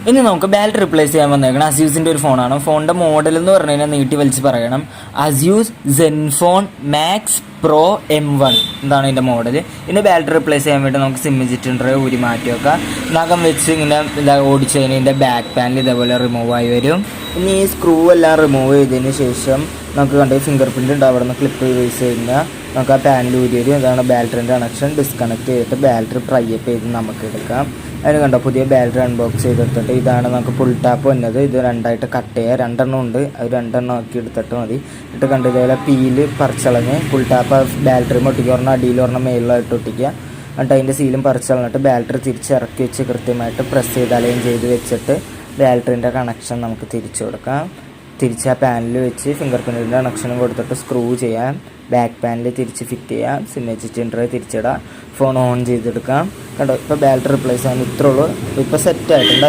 ഇനി നമുക്ക് battery replace ചെയ്യാൻ വന്നേക്കണം. അസ്യൂസിൻ്റെ ഒരു ഫോണാണ്. ഫോണിൻ്റെ മോഡൽ എന്ന് പറഞ്ഞു കഴിഞ്ഞാൽ നീട്ടി വലിച്ച് പറയണം. Asus Zenfone max pro M1 എന്താണ് ഇതിൻ്റെ മോഡൽ. ഇതിൻ്റെ ബാറ്ററി റിപ്ലേസ് ചെയ്യാൻ വേണ്ടി നമുക്ക് സിം ജിറ്റ് ഊരി മാറ്റി വെക്കാം. നഖം വെച്ച് ഇങ്ങനെ ഓടിച്ച് കഴിഞ്ഞാൽ ഇതിൻ്റെ ബാക്ക് പാനൽ ഇതേപോലെ റിമൂവ് ആയി വരും. ഇനി ഈ സ്ക്രൂ എല്ലാം റിമൂവ് ചെയ്തതിന് ശേഷം നമുക്ക് കണ്ട് ഫിംഗർ പ്രിൻ്റ് ഉണ്ട്. അവിടെ നിന്ന് ക്ലിപ്പ് യൂസ് കഴിഞ്ഞാൽ നമുക്ക് ആ പാനൽ ഊരി വരും. ഇതാണ് ബാറ്ററിൻ്റെ കണക്ഷൻ. ഡിസ്കണക്ട് ചെയ്തിട്ട് ബാറ്ററി ട്രൈ അപ്പ് ചെയ്ത് നമുക്ക് എടുക്കാം. അതിന് കണ്ടോ പുതിയ ബാറ്ററി അൺബോക്സ് ചെയ്തെടുത്തിട്ട് ഇതാണ് നമുക്ക് ഫുൾ ടാപ്പ് വന്നത്. ഇത് രണ്ടായിട്ട് കട്ട് ചെയ്യുക. രണ്ടെണ്ണം ഉണ്ട്, അത് രണ്ടെണ്ണം ആക്കി എടുത്തിട്ട് മതി. എന്നിട്ട് കണ്ട് ഇതേപോലെ പീല് പറിച്ചളഞ്ഞ് ഫുൾ ടാപ്പ് ബാറ്ററി ഒട്ടിക്കുക. ഒരെണ്ണം അടിയിൽ ഒരെണ്ണം മേളിലായിട്ട് ഒട്ടിക്കുക. എന്നിട്ട് അതിൻ്റെ സീലും പറിച്ചളഞ്ഞിട്ട് ബാറ്ററി തിരിച്ച് ഇറക്കി വെച്ച് കൃത്യമായിട്ട് പ്രസ് ചെയ്ത് അലൈൻ ചെയ്ത് വെച്ചിട്ട് ബാറ്ററിൻ്റെ കണക്ഷൻ നമുക്ക് തിരിച്ചു കൊടുക്കാം. തിരിച്ച് ആ പാനലിൽ വെച്ച് ഫിംഗർ പ്രിൻറ്റിൻ്റെ കണക്ഷനും കൊടുത്തിട്ട് സ്ക്രൂ ചെയ്യാം. ബാക്ക് പാനൽ തിരിച്ച് ഫിറ്റ് ചെയ്യാം. സിഗ്നേച്ചർ തിരിച്ചിടാം. ഫോൺ ഓൺ ചെയ്തെടുക്കാം. കണ്ടോ ഇപ്പോൾ ബാറ്ററി റിപ്ലേസ് ചെയ്യാൻ ഇത്രയുള്ളൂ. ഇപ്പോൾ സെറ്റ് ആയിട്ടുണ്ട്.